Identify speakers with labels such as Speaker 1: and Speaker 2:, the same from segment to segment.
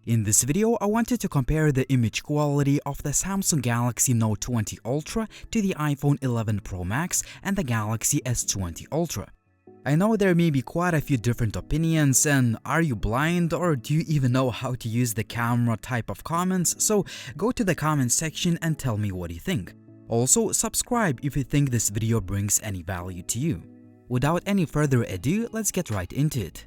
Speaker 1: In this video, I wanted to compare the image quality of the Samsung Galaxy Note 20 Ultra to the iPhone 11 Pro Max and the Galaxy S20 Ultra. I know there may be quite a few different opinions, and are you blind or do you even know how to use the camera type of comments? So go to the comment section and tell me what you think. Also, subscribe if you think this video brings any value to you. Without any further ado, let's get right into it.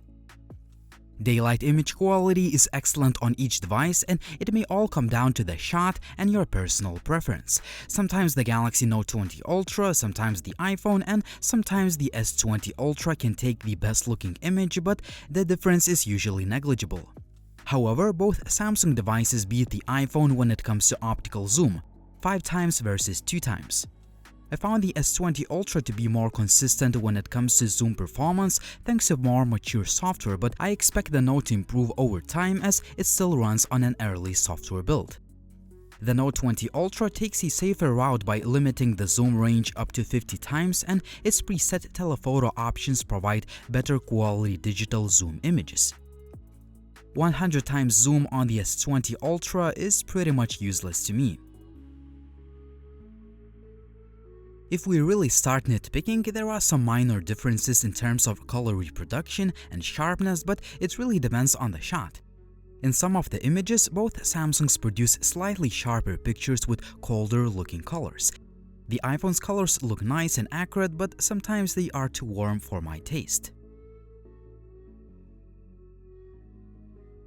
Speaker 1: Daylight image quality is excellent on each device, and it may all come down to the shot and your personal preference. Sometimes the Galaxy Note 20 Ultra, sometimes the iPhone, and sometimes the S20 Ultra can take the best looking image, but the difference is usually negligible. However, both Samsung devices beat the iPhone when it comes to optical zoom, 5 times versus 2 times. I found the S20 Ultra to be more consistent when it comes to zoom performance thanks to more mature software, but I expect the Note to improve over time as it still runs on an early software build. The Note 20 Ultra takes a safer route by limiting the zoom range up to 50 times, and its preset telephoto options provide better quality digital zoom images. 100 times zoom on the S20 Ultra is pretty much useless to me. If we really start nitpicking, there are some minor differences in terms of color reproduction and sharpness, but it really depends on the shot. In some of the images, both Samsungs produce slightly sharper pictures with colder looking colors. The iPhone's colors look nice and accurate, but sometimes they are too warm for my taste.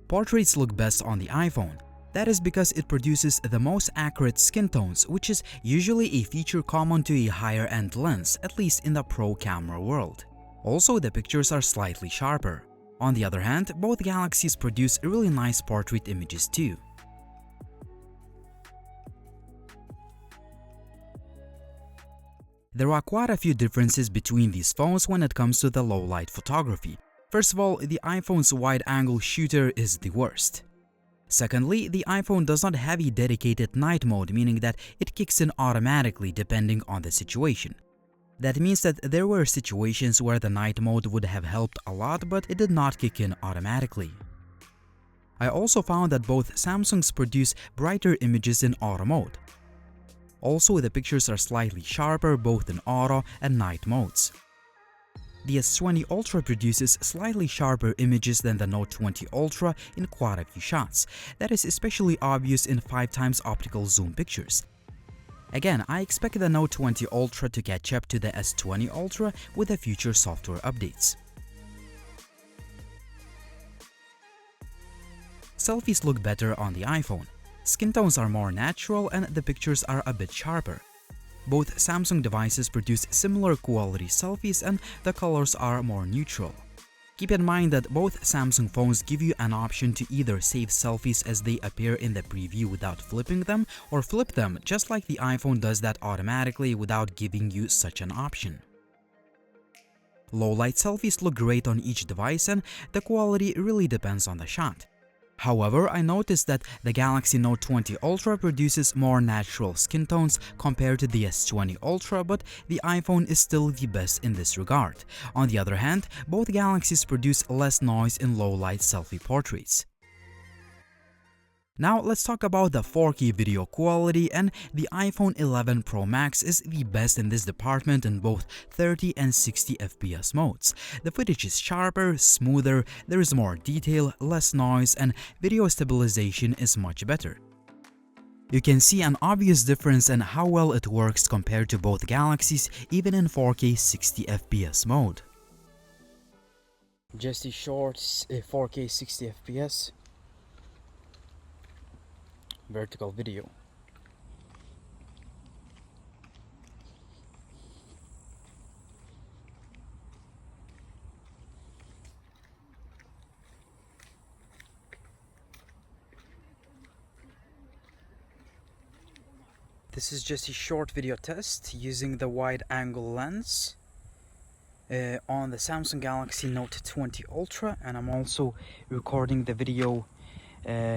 Speaker 1: Portraits look best on the iPhone. That is because it produces the most accurate skin tones, which is usually a feature common to a higher-end lens, at least in the pro camera world. Also, the pictures are slightly sharper. On the other hand, both Galaxies produce really nice portrait images too. There are quite a few differences between these phones when it comes to the low-light photography. First of all, the iPhone's wide-angle shooter is the worst. Secondly, the iPhone does not have a dedicated night mode, meaning that it kicks in automatically depending on the situation. That means that there were situations where the night mode would have helped a lot, but it did not kick in automatically. I also found that both Samsungs produce brighter images in auto mode. Also, the pictures are slightly sharper both in auto and night modes. The S20 Ultra produces slightly sharper images than the Note 20 Ultra in quite a few shots. That is especially obvious in 5 times optical zoom pictures. Again, I expect the Note 20 Ultra to catch up to the S20 Ultra with the future software updates. Selfies look better on the iPhone. Skin tones are more natural and the pictures are a bit sharper. Both Samsung devices produce similar quality selfies and the colors are more neutral. Keep in mind that both Samsung phones give you an option to either save selfies as they appear in the preview without flipping them, or flip them just like the iPhone does that automatically without giving you such an option. Low-light selfies look great on each device and the quality really depends on the shot. However, I noticed that the Galaxy Note 20 Ultra produces more natural skin tones compared to the S20 Ultra, but the iPhone is still the best in this regard. On the other hand, both Galaxies produce less noise in low-light selfie portraits. Now let's talk about the 4K video quality, and the iPhone 11 Pro Max is the best in this department in both 30 and 60 FPS modes. The footage is sharper, smoother, there is more detail, less noise, and video stabilization is much better. You can see an obvious difference in how well it works compared to both Galaxies, even in 4K 60 FPS mode.
Speaker 2: Just a short 4K 60 FPS vertical video. This is just a short video test using the wide angle lens on the Samsung Galaxy Note 20 Ultra, and I'm also recording the video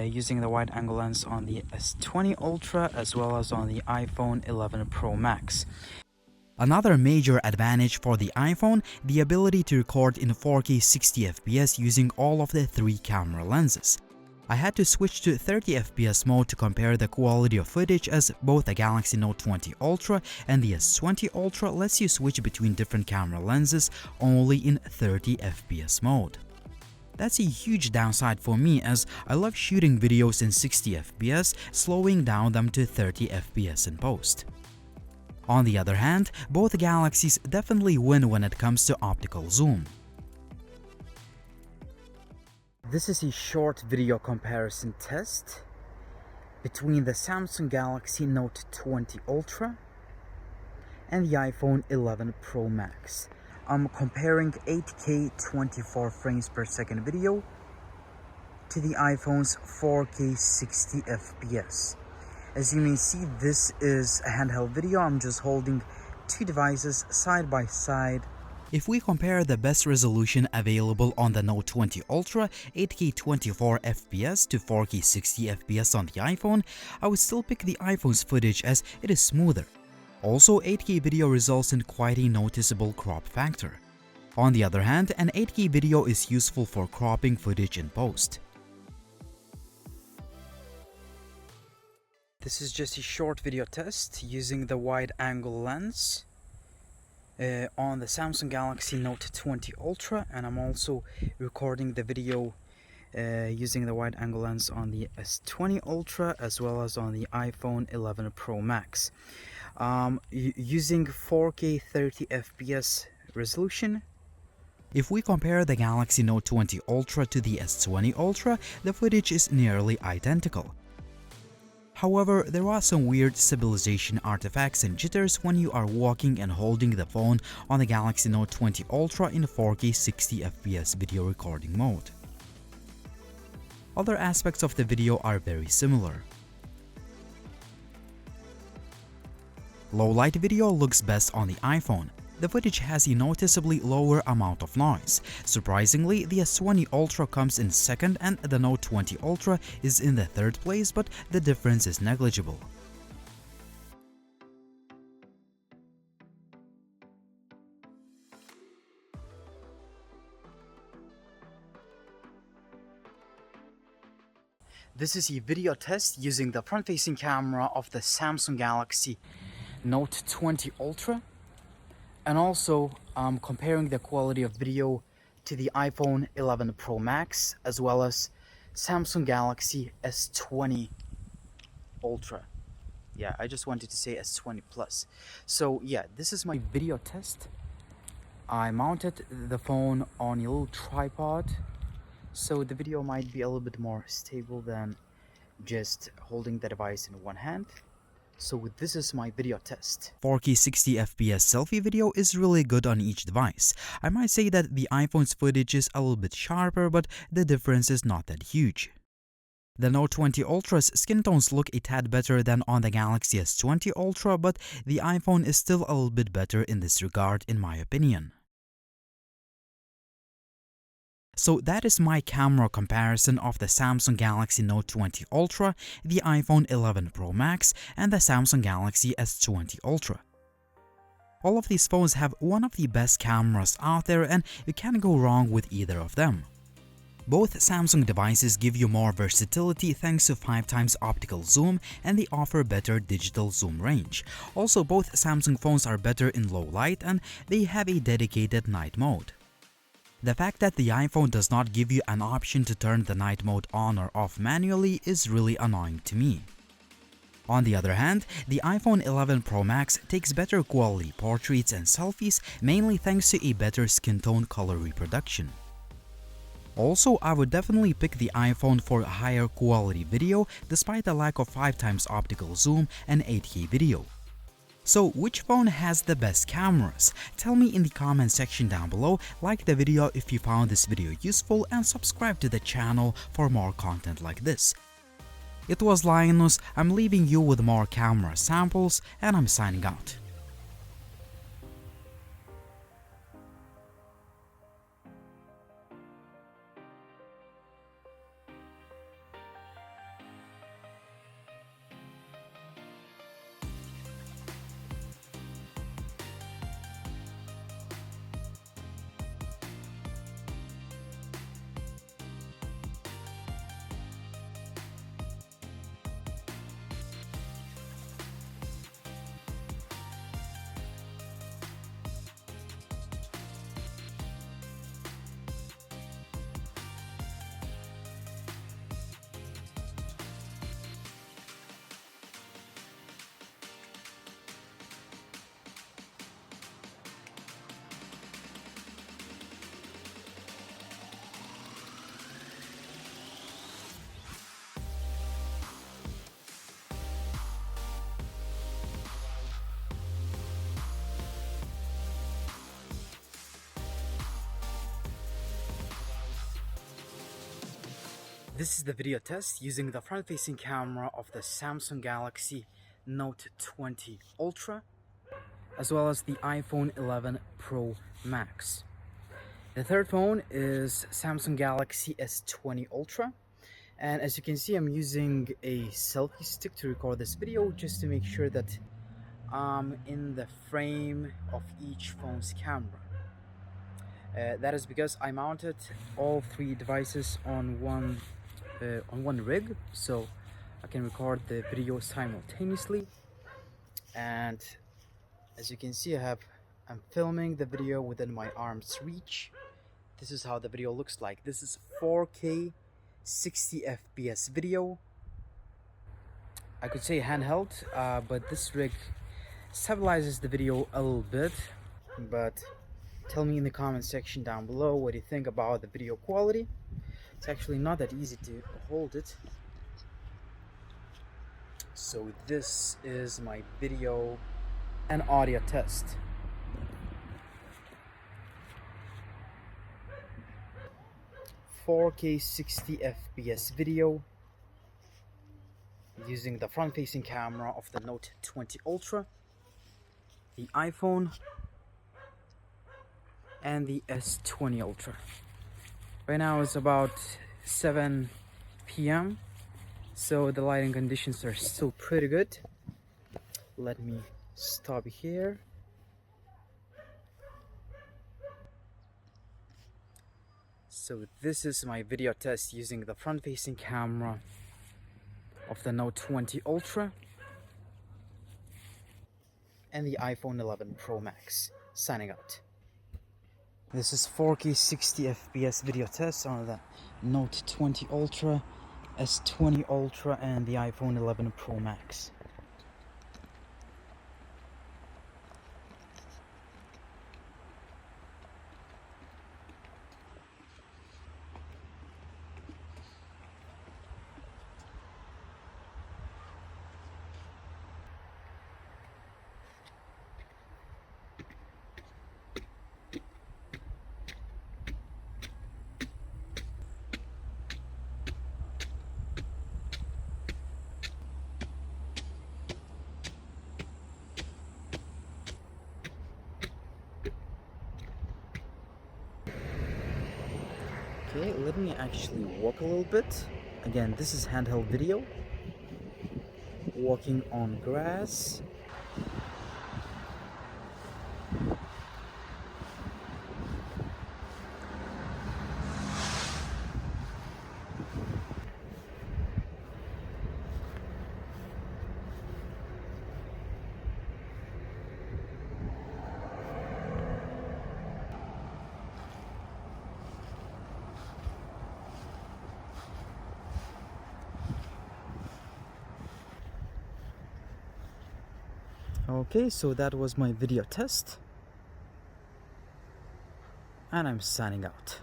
Speaker 2: using the wide angle lens on the S20 Ultra as well as on the iPhone 11 Pro Max.
Speaker 1: Another major advantage for the iPhone, the ability to record in 4K 60 FPS using all of the 3 camera lenses. I had to switch to 30 FPS mode to compare the quality of footage, as both the Galaxy Note 20 Ultra and the S20 Ultra lets you switch between different camera lenses only in 30 FPS mode. That's a huge downside for me, as I love shooting videos in 60 FPS, slowing down them to 30 FPS in post. On the other hand, both Galaxies definitely win when it comes to optical zoom.
Speaker 2: This is a short video comparison test between the Samsung Galaxy Note 20 Ultra and the iPhone 11 Pro Max. I'm comparing 8K 24 frames per second video to the iPhone's 4K 60 FPS. As you may see, this is a handheld video. I'm just holding two devices side by side.
Speaker 1: If we compare the best resolution available on the Note 20 Ultra, 8K 24 FPS to 4K 60 FPS on the iPhone, I would still pick the iPhone's footage as it is smoother. Also, 8K video results in quite a noticeable crop factor. On the other hand, an 8K video is useful for cropping footage in post.
Speaker 2: This is just a short video test using the wide-angle lens on the Samsung Galaxy Note 20 Ultra, and I'm also recording the video using the wide-angle lens on the S20 Ultra as well as on the iPhone 11 Pro Max. Using 4K 30 FPS resolution.
Speaker 1: If we compare the Galaxy Note 20 Ultra to the S20 Ultra, the footage is nearly identical. However, there are some weird stabilization artifacts and jitters when you are walking and holding the phone on the Galaxy Note 20 Ultra in 4K 60 FPS video recording mode. Other aspects of the video are very similar. Low-light video looks best on the iPhone. The footage has a noticeably lower amount of noise. Surprisingly, the S20 Ultra comes in second and the Note 20 Ultra is in the third place, but the difference is negligible.
Speaker 2: This is a video test using the front-facing camera of the Samsung Galaxy Note 20 Ultra, and also comparing the quality of video to the iPhone 11 Pro Max as well as Samsung Galaxy S20 Ultra. Yeah, I just wanted to say S20 Plus. So yeah, this is my video test. I mounted the phone on a little tripod, so the video might be a little bit more stable than just holding the device in one hand. So this is my video test.
Speaker 1: 4K 60 FPS selfie video is really good on each device. I might say that the iPhone's footage is a little bit sharper, but the difference is not that huge. The Note 20 Ultra's skin tones look a tad better than on the Galaxy S20 Ultra, but the iPhone is still a little bit better in this regard in my opinion. So that is my camera comparison of the Samsung Galaxy Note 20 Ultra, the iPhone 11 Pro Max, and the Samsung Galaxy S20 Ultra. All of these phones have one of the best cameras out there, and you can't go wrong with either of them. Both Samsung devices give you more versatility thanks to 5x optical zoom, and they offer better digital zoom range. Also, both Samsung phones are better in low light, and they have a dedicated night mode. The fact that the iPhone does not give you an option to turn the night mode on or off manually is really annoying to me. On the other hand, the iPhone 11 Pro Max takes better quality portraits and selfies, mainly thanks to a better skin tone color reproduction. Also, I would definitely pick the iPhone for higher quality video despite the lack of 5x optical zoom and 8K video. So which phone has the best cameras? Tell me in the comment section down below, like the video if you found this video useful, and subscribe to the channel for more content like this. It was Linus, I'm leaving you with more camera samples, and I'm signing out.
Speaker 2: This is the video test using the front-facing camera of the Samsung Galaxy Note 20 Ultra, as well as the iPhone 11 Pro Max. The third phone is Samsung Galaxy S20 Ultra, and as you can see, I'm using a selfie stick to record this video just to make sure that I'm in the frame of each phone's camera. That is because I mounted all three devices on one rig, so I can record the video simultaneously. And as you can see, I'm filming the video within my arm's reach. This is how the video looks like. This is 4K 60 FPS video. I could say handheld, but this rig stabilizes the video a little bit. But tell me in the comment section down below what you think about the video quality. It's actually not that easy to hold it. So this is my video and audio test. "4K 60 FPS video using the front-facing camera of the Note 20 Ultra, the iPhone, and the S20 Ultra. Right now it's about 7 p.m. so the lighting conditions are still pretty good. Let me stop here. So this is my video test using the front-facing camera of the Note 20 Ultra and the iPhone 11 Pro Max. Signing out. This is 4K 60 FPS video test on the Note 20 Ultra, S20 Ultra, and the iPhone 11 Pro Max. Okay, let me actually walk a little bit. Again, this is handheld video. Walking on grass. Okay, so that was my video test, and I'm signing out.